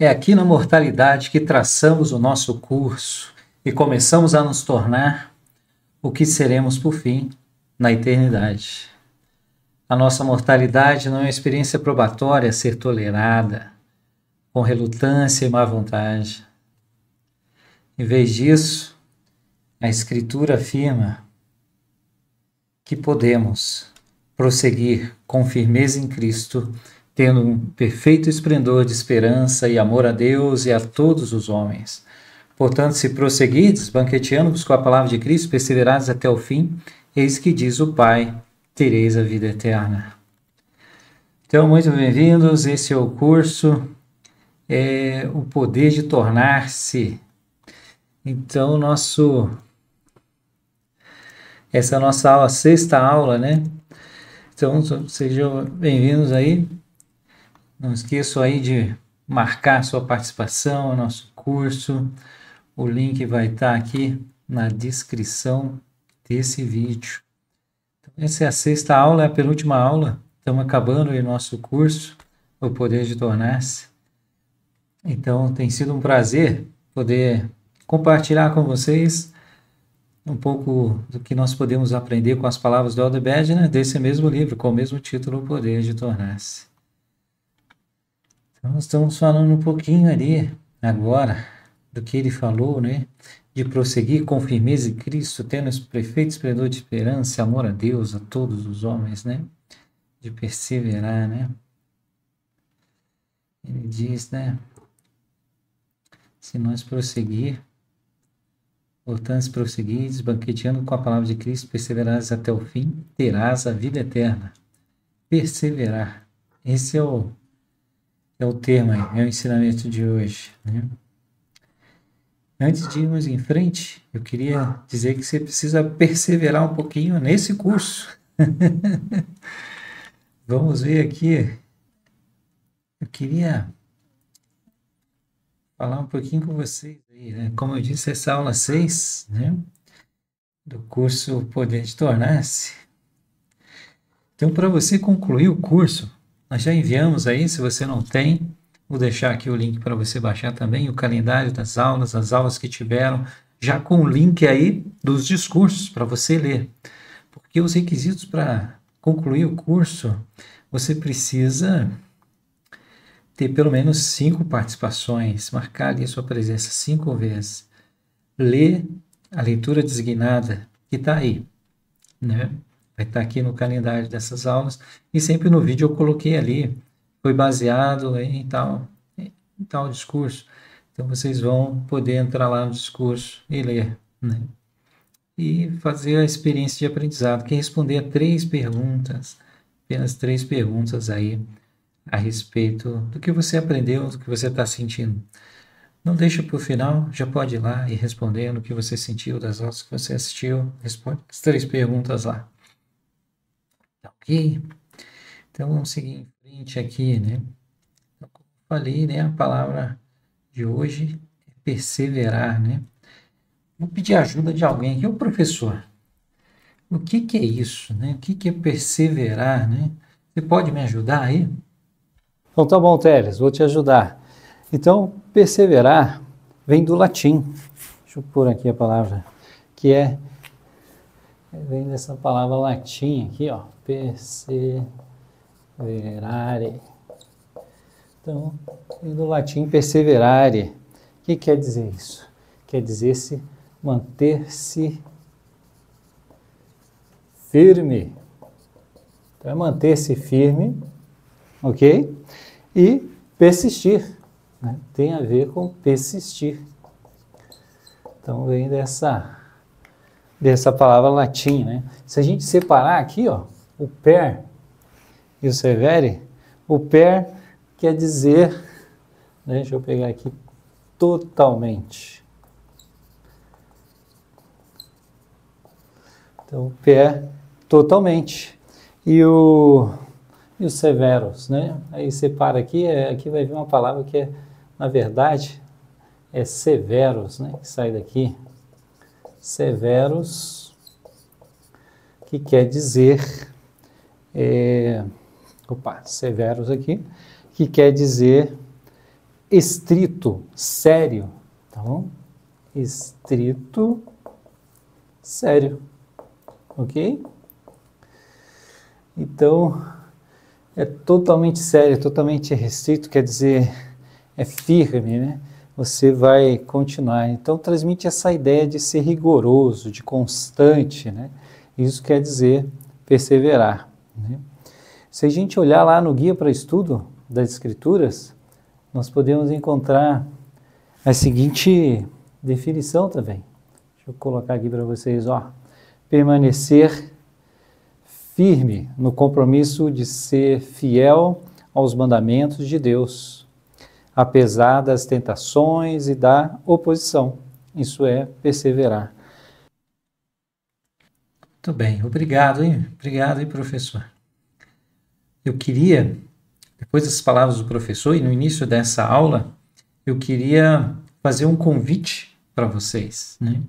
É aqui na mortalidade que traçamos o nosso curso e começamos a nos tornar o que seremos por fim na eternidade. A nossa mortalidade não é uma experiência probatória a ser tolerada com relutância e má vontade. Em vez disso, a Escritura afirma que podemos prosseguir com firmeza em Cristo, tendo um perfeito esplendor de esperança e amor a Deus e a todos os homens. Portanto, se prosseguirdes, banqueteando-vos com a palavra de Cristo, perseverares até o fim, eis que diz o Pai, tereis a vida eterna. Então, muito bem-vindos, esse é o curso, o poder de tornar-se. Então, essa é a nossa aula, sexta aula, né? Então, sejam bem-vindos aí. Não esqueçam aí de marcar sua participação no nosso curso. O link vai estar aqui na descrição desse vídeo. Então, essa é a sexta aula, é a penúltima aula. Estamos acabando o nosso curso, o poder de tornar-se. Então, tem sido um prazer poder compartilhar com vocês um pouco do que nós podemos aprender com as palavras do Elder Bednar, desse mesmo livro, com o mesmo título, O Poder de Tornar-se. Então, nós estamos falando um pouquinho ali, agora, do que ele falou, né? De prosseguir com firmeza em Cristo, tendo esse perfeito esplendor de esperança, amor a Deus, a todos os homens, né? De perseverar, né? Ele diz, né? Se nós prosseguir, portanto, se prosseguires, banqueteando com a palavra de Cristo, perseverarás até o fim, terás a vida eterna. Perseverar. Esse é o termo aí, é o ensinamento de hoje, né? Antes de irmos em frente, eu queria dizer que você precisa perseverar um pouquinho nesse curso. Vamos ver aqui. Eu queria falar um pouquinho com vocês aí, né? Como eu disse, essa aula 6, né? Do curso O Poder de Tornar-se. Então, para você concluir o curso, nós já enviamos aí, se você não tem, vou deixar aqui o link para você baixar também, o calendário das aulas, as aulas que tiveram, já com o link aí dos discursos para você ler. Porque os requisitos para concluir o curso, você precisa ter pelo menos 5 participações, marcar ali a sua presença 5 vezes, ler a leitura designada que está aí, né? Vai estar aqui no calendário dessas aulas, e sempre no vídeo eu coloquei ali, foi baseado em tal discurso. Então, vocês vão poder entrar lá no discurso e ler, né? E fazer a experiência de aprendizado, que é responder a 3 perguntas, apenas 3 perguntas aí, a respeito do que você aprendeu, do que você está sentindo. Não deixa para o final, já pode ir lá e respondendo o que você sentiu das aulas que você assistiu, responde as 3 perguntas lá. Ok? Então, vamos seguir em frente aqui, né? Como eu falei, né? A palavra de hoje é perseverar, né? Vou pedir ajuda de alguém aqui. Ô, professor, o que é isso, né? O que é perseverar, né? Você pode me ajudar aí? Então, tá bom, Teles, vou te ajudar. Então, perseverar vem do latim. Deixa eu pôr aqui a palavra, que vem dessa palavra latim aqui, ó, perseverare. Então, vem do latim perseverare. O que quer dizer isso? Quer dizer manter-se firme. Então, é manter-se firme, ok? E persistir, né? Tem a ver com persistir. Então, vem dessa palavra latim, né? Se a gente separar aqui, ó, o per e o severe, o per quer dizer, né, deixa eu pegar aqui, totalmente. Então, o per, totalmente. E o severos, né? Aí separa aqui, aqui vai vir uma palavra que na verdade, é severos, né? Que sai daqui. Severos, que quer dizer, severos aqui, que quer dizer estrito, sério, tá bom? Estrito, sério, ok? Então, é totalmente sério, totalmente restrito, quer dizer, é firme, né? Você vai continuar. Então, transmite essa ideia de ser rigoroso, de constante, né? Isso quer dizer perseverar, né? Se a gente olhar lá no Guia para Estudo das Escrituras, nós podemos encontrar a seguinte definição também. Deixa eu colocar aqui para vocês, ó. Permanecer firme no compromisso de ser fiel aos mandamentos de Deus, apesar das tentações e da oposição. Isso é perseverar. Muito bem, obrigado, hein? Obrigado, hein, professor. Eu queria, depois das palavras do professor e no início dessa aula, eu queria fazer um convite para vocês, né?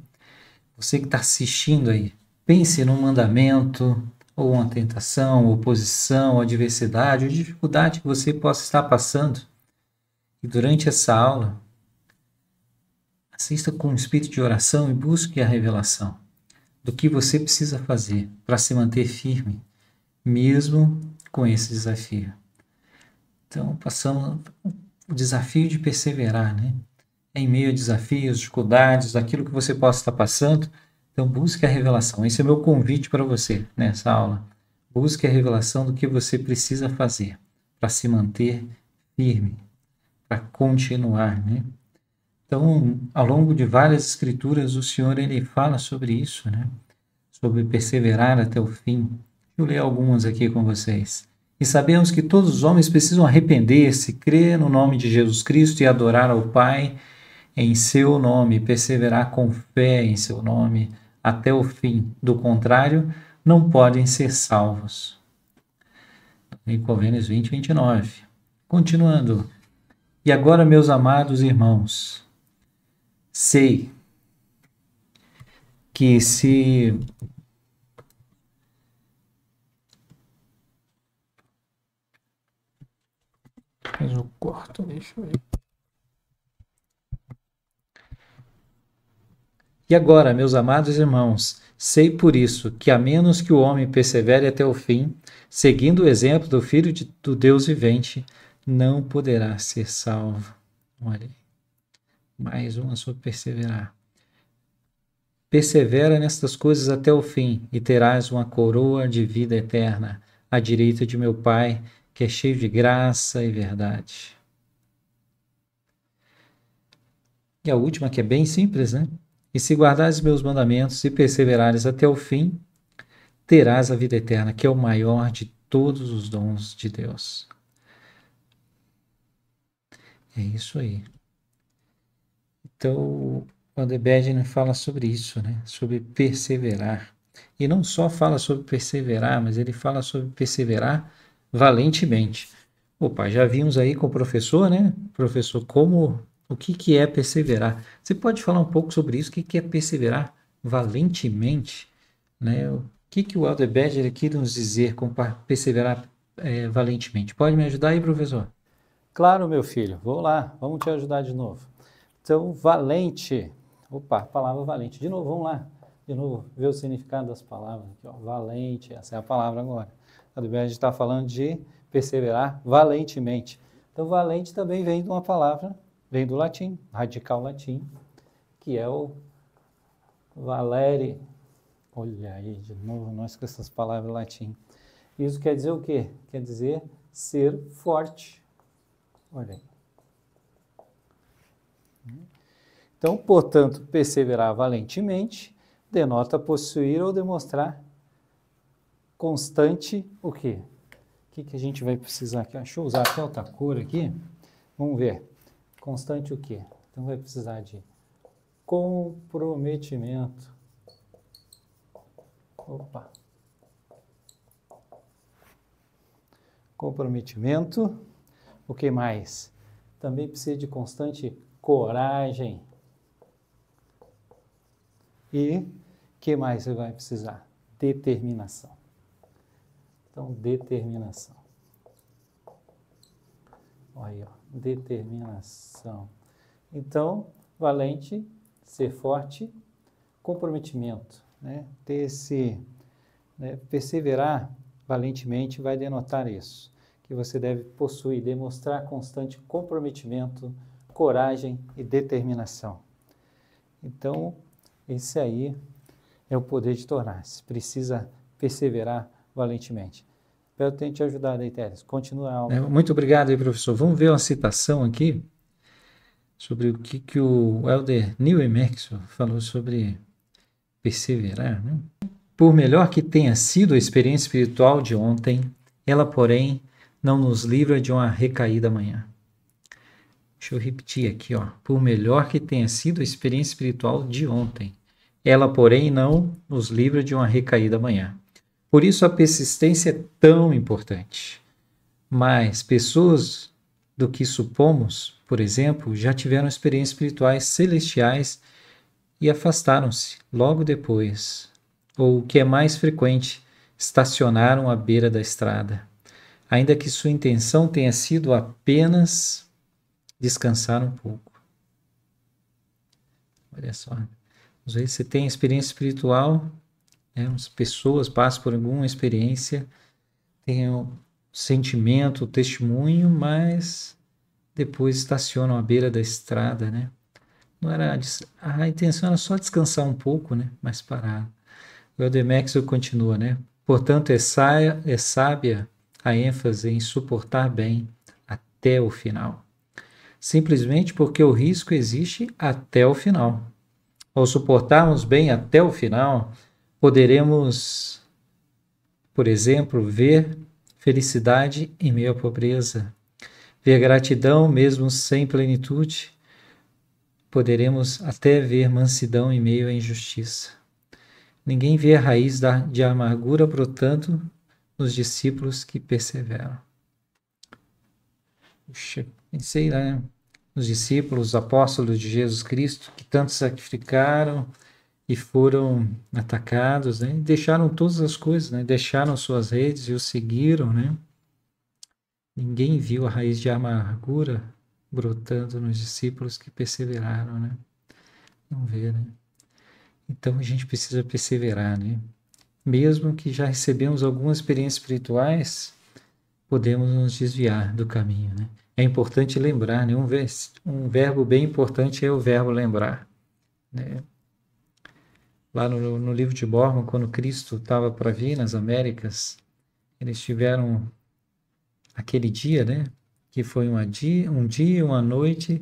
Você que está assistindo aí, pense num mandamento, ou uma tentação, oposição, adversidade, ou dificuldade que você possa estar passando. E durante essa aula, assista com um espírito de oração e busque a revelação do que você precisa fazer para se manter firme, mesmo com esse desafio. Então, passamos o desafio de perseverar, né? Em meio a desafios, dificuldades, aquilo que você possa estar passando. Então, busque a revelação. Esse é o meu convite para você nessa aula. Busque a revelação do que você precisa fazer para se manter firme, para continuar, né? Então, ao longo de várias escrituras, o Senhor ele fala sobre isso, né? Sobre perseverar até o fim. Deixa eu ler algumas aqui com vocês. E sabemos que todos os homens precisam arrepender-se, crer no nome de Jesus Cristo e adorar ao Pai em seu nome, perseverar com fé em seu nome até o fim. Do contrário, não podem ser salvos. Em Provérbios 20, 29. Continuando. E agora, meus amados irmãos, sei que se mas eu corto, deixa eu ver. E agora, meus amados irmãos, sei por isso que a menos que o homem persevere até o fim, seguindo o exemplo do Filho do Deus vivente, não poderá ser salvo. Olha aí. Mais uma sobre perseverar. Persevera nestas coisas até o fim, e terás uma coroa de vida eterna, à direita de meu Pai, que é cheio de graça e verdade. E a última, que é bem simples, né? E se guardares meus mandamentos e perseverares até o fim, terás a vida eterna, que é o maior de todos os dons de Deus. É isso aí. Então, o Adebedin fala sobre isso, né? Sobre perseverar. E não só fala sobre perseverar, mas ele fala sobre perseverar valentemente. Opa, já vimos aí com o professor, né? Professor, o que é perseverar? Você pode falar um pouco sobre isso? O que é perseverar valentemente? Né? O que o Adebedin quer nos dizer com perseverar valentemente? Pode me ajudar aí, professor? Claro, meu filho. Vou lá, vamos te ajudar de novo. Então, valente. Opa, palavra valente. De novo, vamos lá. De novo, ver o significado das palavras aqui, ó. Valente, essa é a palavra agora. A gente está falando de perseverar valentemente. Então, valente também vem de uma palavra, vem do latim, radical latim, que é o valere. Olha aí, de novo, nós com essas palavras latim. Isso quer dizer o quê? Quer dizer ser forte. Olha aí. Então, portanto, perseverar valentemente denota possuir ou demonstrar constante o quê? O que a gente vai precisar aqui? Deixa eu usar até outra cor aqui. Vamos ver. Constante o quê? Então, vai precisar de comprometimento. Opa. Comprometimento. O que mais? Também precisa de constante coragem. E o que mais você vai precisar? Determinação. Então, determinação. Olha, ó, determinação. Então, valente, ser forte, comprometimento, né? Ter esse, né, perseverar valentemente vai denotar isso, que você deve possuir, demonstrar constante comprometimento, coragem e determinação. Então, esse aí é o poder de tornar-se. Precisa perseverar valentemente. Espero ter te ajudado aí, Teres. Continua a aula. Muito obrigado aí, professor. Vamos ver uma citação aqui sobre o que o Elder Neil Maxwell falou sobre perseverar, né? Por melhor que tenha sido a experiência espiritual de ontem, ela, porém, não nos livra de uma recaída amanhã. Deixa eu repetir aqui, ó. Por melhor que tenha sido a experiência espiritual de ontem, ela, porém, não nos livra de uma recaída amanhã. Por isso a persistência é tão importante. Mas pessoas do que supomos, por exemplo, já tiveram experiências espirituais celestiais e afastaram-se logo depois. Ou, o que é mais frequente, estacionaram à beira da estrada. Ainda que sua intenção tenha sido apenas descansar um pouco. Olha só. Às vezes você tem experiência espiritual, né? As pessoas passam por alguma experiência, têm o sentimento, o testemunho, mas depois estacionam à beira da estrada, né? Não era a intenção era só descansar um pouco, né? Mas parar. O Elder Maxwell continua, né? Portanto, é sábia a ênfase em suportar bem até o final. Simplesmente porque o risco existe até o final. Ao suportarmos bem até o final, poderemos, por exemplo, ver felicidade em meio à pobreza, ver gratidão mesmo sem plenitude, poderemos até ver mansidão em meio à injustiça. Ninguém vê a raiz de amargura brotando nos discípulos que perseveram. Puxa, pensei, né? Os discípulos, os apóstolos de Jesus Cristo, que tanto sacrificaram e foram atacados, né? Deixaram todas as coisas, né? Deixaram suas redes e o seguiram, né? Ninguém viu a raiz de amargura brotando nos discípulos que perseveraram, né? Não vê, né? Então a gente precisa perseverar, né? Mesmo que já recebemos algumas experiências espirituais, podemos nos desviar do caminho, né? É importante lembrar, né? Um verbo bem importante é o verbo lembrar, né? Lá no livro de Mormon, quando Cristo estava para vir nas Américas, eles tiveram aquele dia, né? Que foi um dia, uma noite,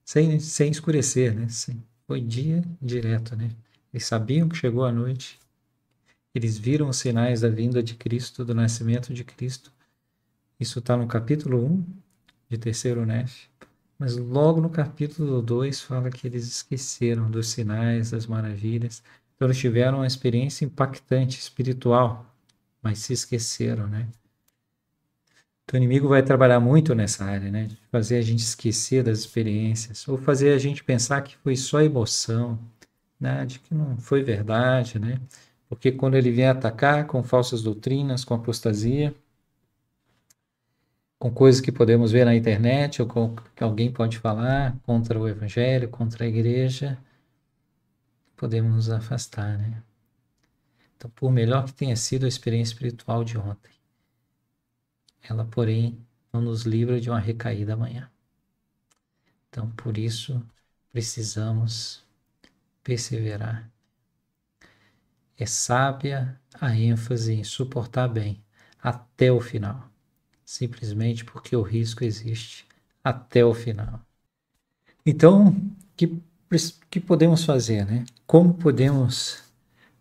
sem escurecer, né? Foi dia direto, né? Eles sabiam que chegou a noite, eles viram os sinais da vinda de Cristo, do nascimento de Cristo. Isso está no capítulo 1 de Terceiro Nef. Mas logo no capítulo 2 fala que eles esqueceram dos sinais, das maravilhas. Então eles tiveram uma experiência impactante, espiritual, mas se esqueceram, né? Então o inimigo vai trabalhar muito nessa área, né? De fazer a gente esquecer das experiências, ou fazer a gente pensar que foi só emoção, né? De que não foi verdade, né? Porque quando ele vem atacar com falsas doutrinas, com apostasia, com coisas que podemos ver na internet ou com que alguém pode falar contra o evangelho, contra a igreja, podemos nos afastar, né? Então, por melhor que tenha sido a experiência espiritual de ontem, ela, porém, não nos livra de uma recaída amanhã. Então, por isso, precisamos perseverar. É sábia a ênfase em suportar bem até o final, simplesmente porque o risco existe até o final. Então, que podemos fazer, né? Como podemos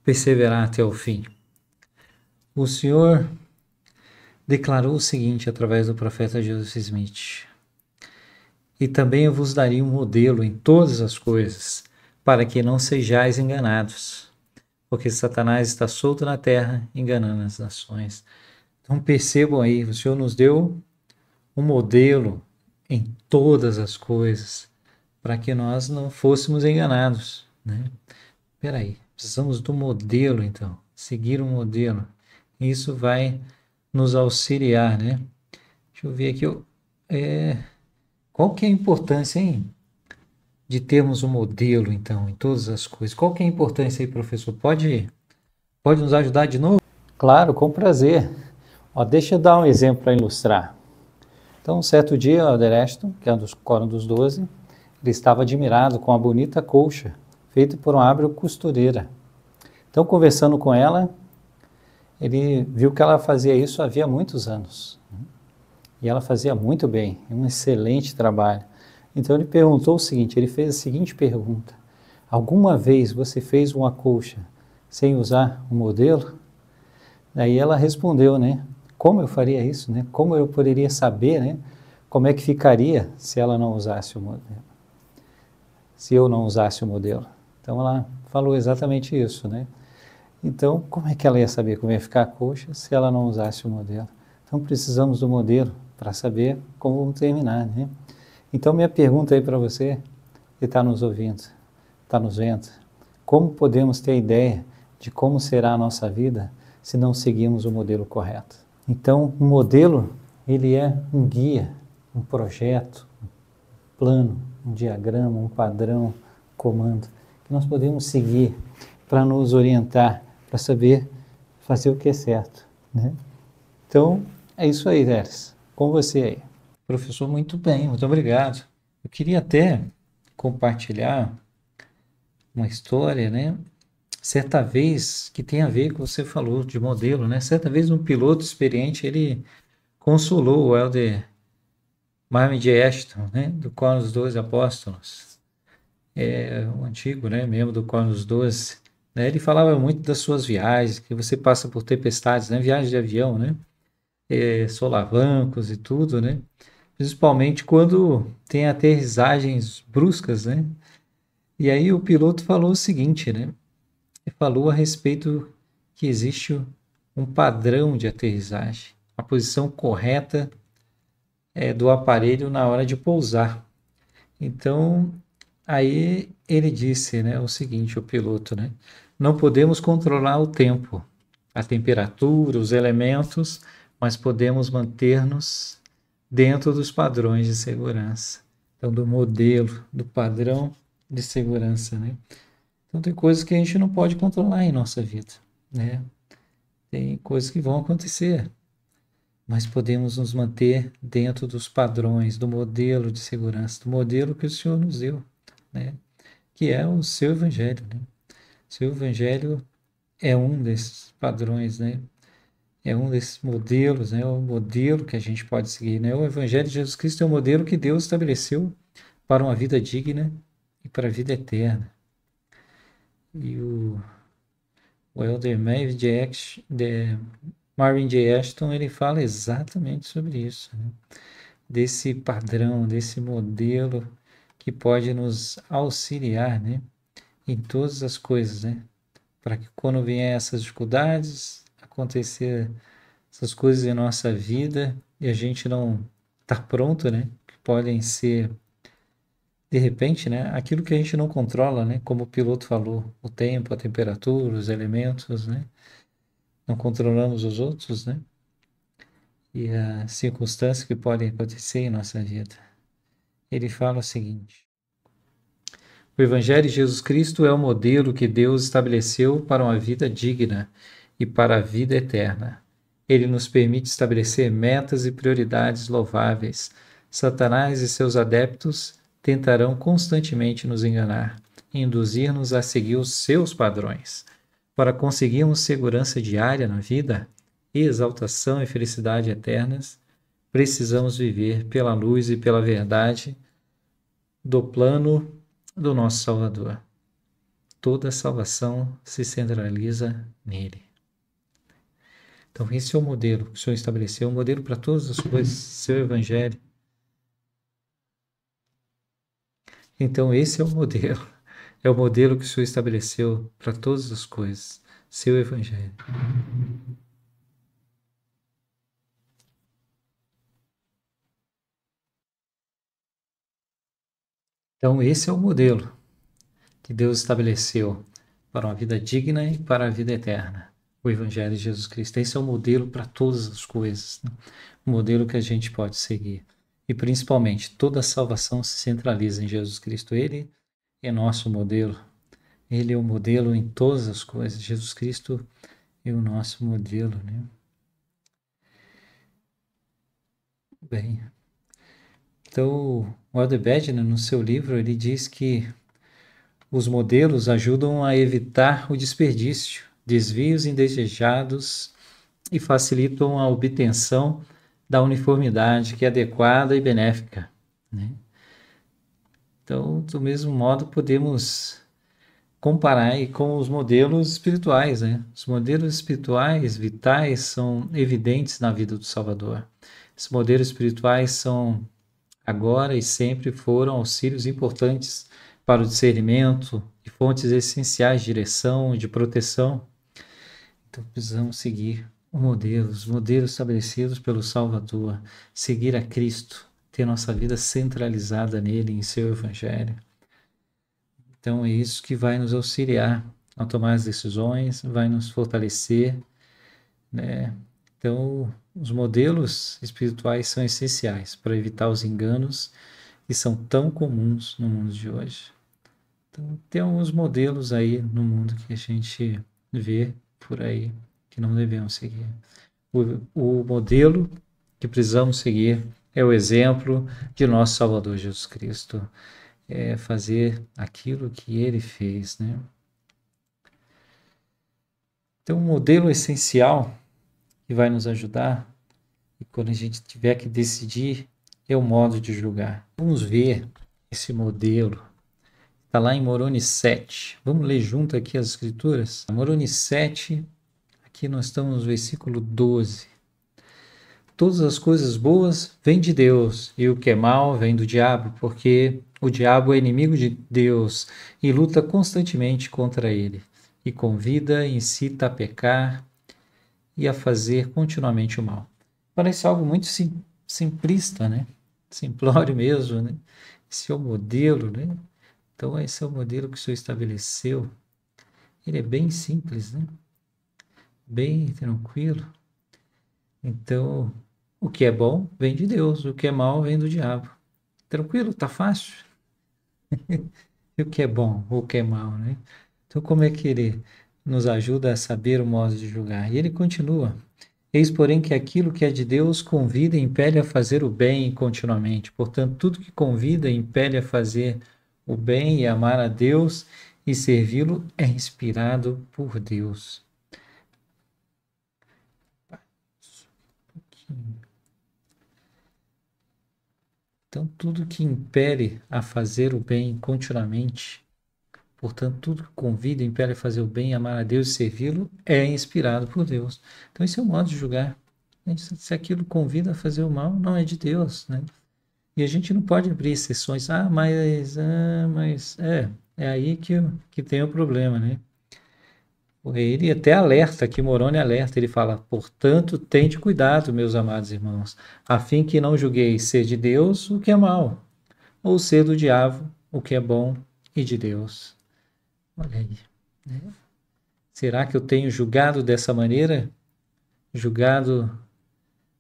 perseverar até o fim? O Senhor declarou o seguinte através do profeta Joseph Smith: e também eu vos daria um modelo em todas as coisas, para que não sejais enganados, porque Satanás está solto na terra, enganando as nações. Então percebam aí, o Senhor nos deu um modelo em todas as coisas, para que nós não fôssemos enganados, né? Peraí, precisamos do modelo, então, seguir um modelo. Isso vai nos auxiliar, né? Deixa eu ver aqui, qual que é a importância, hein, de termos um modelo, então, em todas as coisas? Qual que é a importância aí, professor? Pode nos ajudar de novo? Claro, com prazer. Ó, deixa eu dar um exemplo para ilustrar. Então, um certo dia, o Elder Ashton, que é um dos Quórum dos 12, ele estava admirado com a bonita colcha feita por uma hábil costureira. Então, conversando com ela, ele viu que ela fazia isso havia muitos anos. E ela fazia muito bem, um excelente trabalho. Então, ele perguntou o seguinte, ele fez a seguinte pergunta: alguma vez você fez uma colcha sem usar um modelo? Aí ela respondeu, né? Como eu faria isso, né? Como eu poderia saber, né? Como é que ficaria se ela não usasse o modelo? Se eu não usasse o modelo? Então ela falou exatamente isso, né? Então, como é que ela ia saber como ia ficar a coxa se ela não usasse o modelo? Então precisamos do modelo para saber como vamos terminar, né? Então minha pergunta aí para você, que está nos ouvindo, está nos vendo, como podemos ter ideia de como será a nossa vida se não seguirmos o modelo correto? Então, o modelo, ele é um guia, um projeto, um plano, um diagrama, um padrão, um comando, que nós podemos seguir para nos orientar, para saber fazer o que é certo, né? Então, é isso aí, Teres. Com você aí. Professor, muito bem, muito obrigado. Eu queria até compartilhar uma história, né? Certa vez, que tem a ver com o que você falou de modelo, né? Certa vez um piloto experiente, ele consolou o Elder Marvin J. Ashton, né? Do Quórum dos 12 Apóstolos. O antigo, né? Membro do Quórum dos 12. Né? Ele falava muito das suas viagens, que você passa por tempestades, né? Viagens de avião, né? Solavancos e tudo, né? Principalmente quando tem aterrissagens bruscas, né? E aí o piloto falou o seguinte, né? Ele falou a respeito que existe um padrão de aterrissagem, a posição correta do aparelho na hora de pousar. Então, aí ele disse, né, o seguinte, o piloto, né? Não podemos controlar o tempo, a temperatura, os elementos, mas podemos manter-nos dentro dos padrões de segurança. Então, do modelo, do padrão de segurança, né? Então, tem coisas que a gente não pode controlar em nossa vida, né? Tem coisas que vão acontecer, mas podemos nos manter dentro dos padrões, do modelo de segurança, do modelo que o Senhor nos deu, né? Que é o seu Evangelho, né? O seu Evangelho é um desses padrões, né? É um desses modelos, né? É o modelo que a gente pode seguir, né? O Evangelho de Jesus Cristo é o modelo que Deus estabeleceu para uma vida digna e para a vida eterna. E o Elder Marvin J. Ashton, ele fala exatamente sobre isso, né? Desse padrão, desse modelo que pode nos auxiliar, né? Em todas as coisas, né? Para que quando vier essas dificuldades, acontecer essas coisas em nossa vida e a gente não estar pronto, né? Que podem ser, de repente, né? Aquilo que a gente não controla, né? Como o piloto falou, o tempo, a temperatura, os elementos, né? Não controlamos os outros, né? E as circunstâncias que podem acontecer em nossa vida. Ele fala o seguinte: o Evangelho de Jesus Cristo é o modelo que Deus estabeleceu para uma vida digna e para a vida eterna. Ele nos permite estabelecer metas e prioridades louváveis. Satanás e seus adeptos tentarão constantemente nos enganar, induzir-nos a seguir os seus padrões. Para conseguirmos segurança diária na vida, exaltação e felicidade eternas, precisamos viver pela luz e pela verdade do plano do nosso Salvador. Toda a salvação se centraliza nele. Então, esse é o modelo que o Senhor estabeleceu, um modelo para todas as coisas, seu Evangelho. Então, esse é o modelo que o Senhor estabeleceu para todas as coisas, seu Evangelho. Então, esse é o modelo que Deus estabeleceu para uma vida digna e para a vida eterna. O Evangelho de Jesus Cristo. Esse é o modelo para todas as coisas, né? O modelo que a gente pode seguir. E principalmente, toda a salvação se centraliza em Jesus Cristo. Ele é nosso modelo. Ele é o modelo em todas as coisas. Jesus Cristo é o nosso modelo, né? Bem, então, o Elder Bednar, no seu livro, ele diz que os modelos ajudam a evitar o desperdício, desvios indesejados e facilitam a obtenção da uniformidade que é adequada e benéfica, né? Então, do mesmo modo, podemos comparar aí com os modelos espirituais, né? Os modelos espirituais vitais são evidentes na vida do Salvador. Os modelos espirituais são agora e sempre foram auxílios importantes para o discernimento e fontes essenciais de direção e de proteção. Então precisamos seguir os modelos estabelecidos pelo Salvador, seguir a Cristo, ter nossa vida centralizada nele, em seu Evangelho. Então é isso que vai nos auxiliar a tomar as decisões, vai nos fortalecer, né? Então, os modelos espirituais são essenciais para evitar os enganos que são tão comuns no mundo de hoje. Então, tem alguns modelos aí no mundo que a gente vê por aí que não devemos seguir. O modelo que precisamos seguir é o exemplo de nosso Salvador Jesus Cristo. É fazer aquilo que ele fez, né? Então, um modelo essencial que vai nos ajudar, e quando a gente tiver que decidir, é o modo de julgar. Vamos ver esse modelo. Está lá em Moroni 7. Vamos ler junto aqui as escrituras? Moroni 7, aqui nós estamos no versículo 12. Todas as coisas boas vêm de Deus, e o que é mal vem do diabo, porque o diabo é inimigo de Deus e luta constantemente contra ele, e convida, incita a pecar e a fazer continuamente o mal. Parece algo muito simplista, né? Simplório mesmo, né? Esse é o modelo, né? Então, esse é o modelo que o Senhor estabeleceu. Ele é bem simples, né? Bem tranquilo. Então, o que é bom vem de Deus, o que é mal vem do diabo. Tranquilo? Tá fácil? E o que é bom, o que é mal, né? Então, como é que ele nos ajuda a saber o modo de julgar? E ele continua. Eis, porém, que aquilo que é de Deus convida e impele a fazer o bem continuamente. Portanto, tudo que convida e impele a fazer o bem e amar a Deus e servi-lo é inspirado por Deus. Então, tudo que impele a fazer o bem continuamente, portanto, tudo que convida e impele a fazer o bem, amar a Deus e servi-lo, é inspirado por Deus. Então, esse é o modo de julgar. Se aquilo convida a fazer o mal, não é de Deus, né? E a gente não pode abrir exceções. É aí que tem o problema, né? Ele até alerta, que Moroni alerta, ele fala, portanto, tende cuidado, meus amados irmãos, a fim que não julgueis ser de Deus o que é mal, ou ser do diabo o que é bom e de Deus. Olha aí, né? Será que eu tenho julgado dessa maneira? Julgado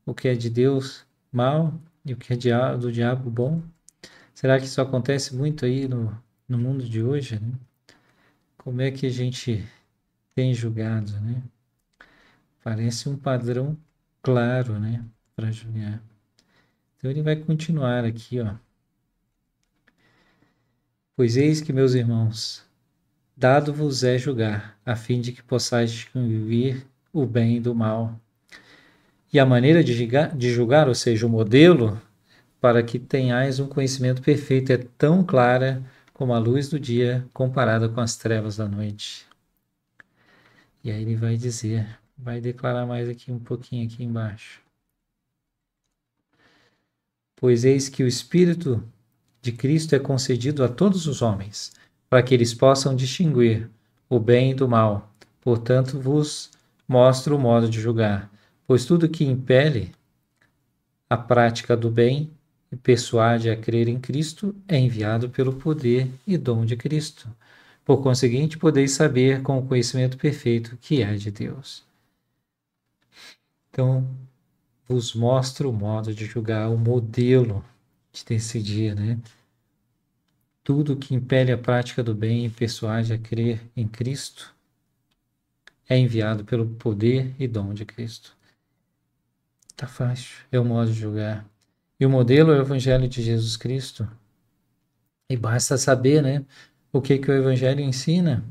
o que é de Deus mal e o que é do diabo bom? Será que isso acontece muito aí no mundo de hoje, né? Como é que a gente tem julgado, né? Parece um padrão claro, né? Para julgar. Então ele vai continuar aqui, ó. Pois eis que, meus irmãos, dado-vos é julgar, a fim de que possais distinguir o bem do mal. E a maneira de julgar, ou seja, o modelo, para que tenhais um conhecimento perfeito, é tão clara como a luz do dia comparada com as trevas da noite. E aí ele vai dizer, vai declarar mais aqui um pouquinho aqui embaixo. Pois eis que o Espírito de Cristo é concedido a todos os homens, para que eles possam distinguir o bem do mal. Portanto, vos mostro o modo de julgar, pois tudo que impele a prática do bem e persuade a crer em Cristo é enviado pelo poder e dom de Cristo. Por conseguinte, podeis saber com o conhecimento perfeito que é de Deus. Então, vos mostro o modo de julgar, o modelo, de decidir, né? Tudo que impele a prática do bem e persuade a crer em Cristo é enviado pelo poder e dom de Cristo. Tá fácil, é o modo de julgar. E o modelo é o Evangelho de Jesus Cristo. E basta saber, né, o que o Evangelho ensina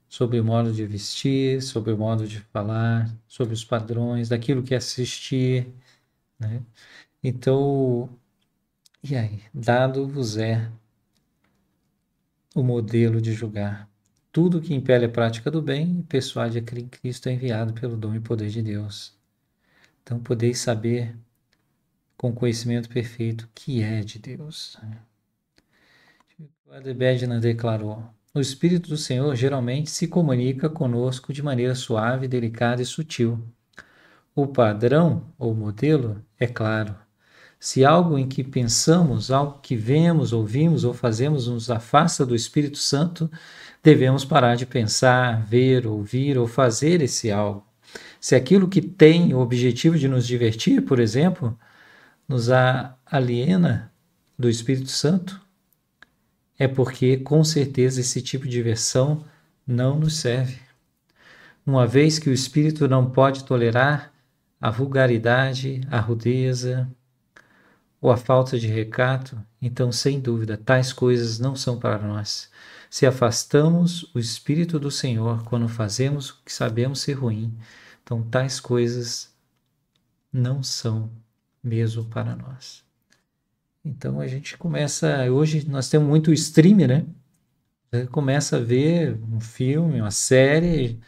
sobre o modo de vestir, sobre o modo de falar, sobre os padrões, daquilo que é assistir, né? Então, e aí? Dado-vos é o modelo de julgar. Tudo que impele a prática do bem e persuade a crer em Cristo é enviado pelo dom e poder de Deus. Então, podeis saber com conhecimento perfeito que é de Deus. O Adebedna declarou: o Espírito do Senhor geralmente se comunica conosco de maneira suave, delicada e sutil. O padrão, ou modelo, é claro. Se algo em que pensamos, algo que vemos, ouvimos ou fazemos nos afasta do Espírito Santo, devemos parar de pensar, ver, ouvir ou fazer esse algo. Se aquilo que tem o objetivo de nos divertir, por exemplo, nos aliena do Espírito Santo, é porque, com certeza, esse tipo de diversão não nos serve. Uma vez que o Espírito não pode tolerar a vulgaridade, a rudeza ou a falta de recato, então, sem dúvida, tais coisas não são para nós. Se afastamos o Espírito do Senhor quando fazemos o que sabemos ser ruim, então tais coisas não são mesmo para nós. Então a gente começa, hoje nós temos muito stream, né? Você começa a ver um filme, uma série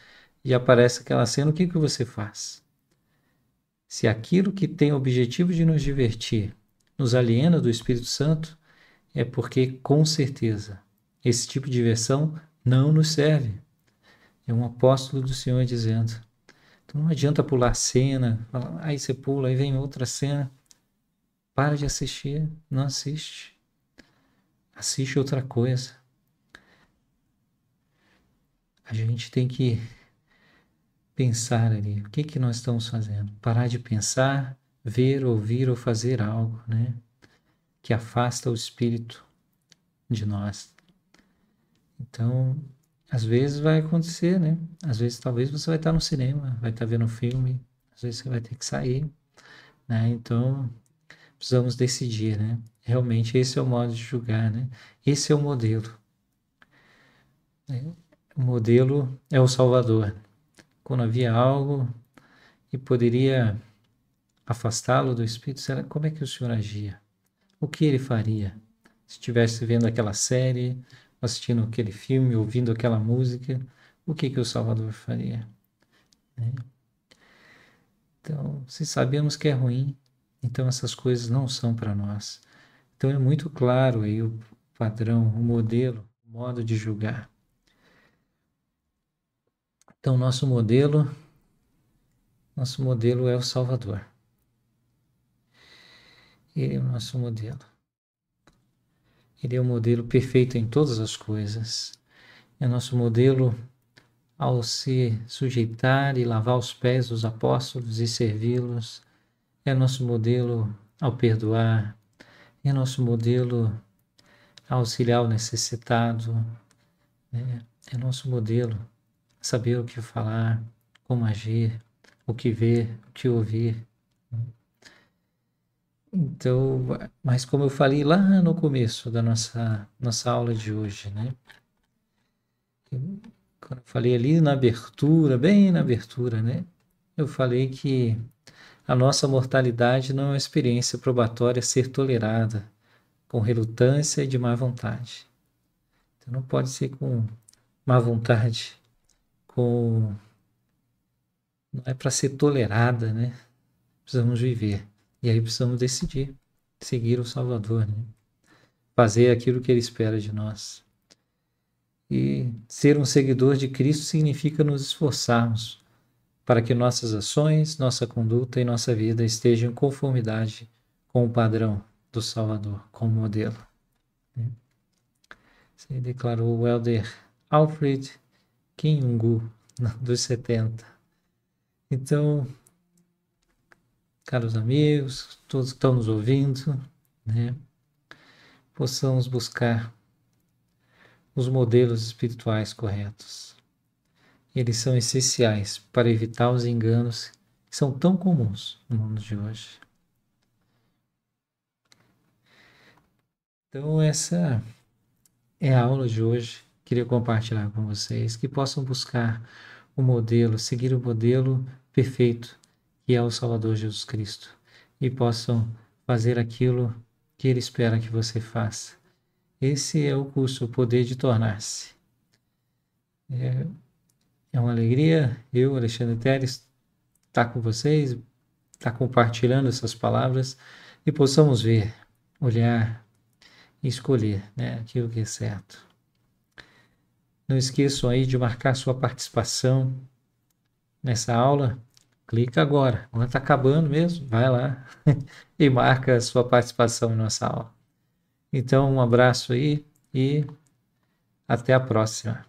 e aparece aquela cena, o que você faz? Se aquilo que tem o objetivo de nos divertir nos aliena do Espírito Santo, é porque, com certeza, esse tipo de diversão não nos serve. É um apóstolo do Senhor dizendo. Então não adianta pular cena, aí você pula, aí vem outra cena. Para de assistir, não assiste. Assiste outra coisa. A gente tem que pensar ali, o que nós estamos fazendo? Parar de pensar, ver, ouvir ou fazer algo, né? Que afasta o Espírito de nós. Então, às vezes vai acontecer, né? Às vezes, talvez você vai estar no cinema, vai estar vendo um filme, às vezes você vai ter que sair, né? Então, precisamos decidir, né? Realmente esse é o modo de julgar, né? Esse é o modelo. O modelo é o Salvador. Quando havia algo que poderia afastá-lo do Espírito, como é que o Senhor agia? O que ele faria? Se estivesse vendo aquela série, assistindo aquele filme, ouvindo aquela música, o que o Salvador faria? Então, se sabemos que é ruim, então essas coisas não são para nós. Então é muito claro aí o padrão, o modelo, o modo de julgar. Então nosso modelo é o Salvador. Ele é o nosso modelo. Ele é o modelo perfeito em todas as coisas. É nosso modelo ao se sujeitar e lavar os pés dos apóstolos e servi-los. É nosso modelo ao perdoar. É nosso modelo a auxiliar o necessitado. É nosso modelo a saber o que falar, como agir, o que ver, o que ouvir. Então, mas como eu falei lá no começo da nossa aula de hoje, né? Quando eu falei ali na abertura, bem na abertura, né? Eu falei que a nossa mortalidade não é uma experiência probatória a ser tolerada com relutância e de má vontade. Então não pode ser com má vontade, não é para ser tolerada, né? Precisamos viver. E aí precisamos decidir, seguir o Salvador, né? Fazer aquilo que Ele espera de nós. E ser um seguidor de Cristo significa nos esforçarmos para que nossas ações, nossa conduta e nossa vida estejam em conformidade com o padrão do Salvador, com o modelo. Isso aí declarou o Elder Alfred Kinyungu, dos 70. Então, caros amigos, todos que estão nos ouvindo, né? possamos buscar os modelos espirituais corretos. Eles são essenciais para evitar os enganos que são tão comuns no mundo de hoje. Então, essa é a aula de hoje. Queria compartilhar com vocês que possam buscar o modelo, seguir o modelo perfeito que é o Salvador Jesus Cristo e possam fazer aquilo que Ele espera que você faça. Esse é o curso, o poder de tornar-se. É uma alegria eu, Alexandre Teres, estar com vocês, estar compartilhando essas palavras e possamos ver, olhar e escolher, né, aquilo que é certo. Não esqueçam aí de marcar sua participação nessa aula. Clica agora, quando está acabando mesmo, vai lá e marca a sua participação em nossa aula. Então, um abraço aí e até a próxima.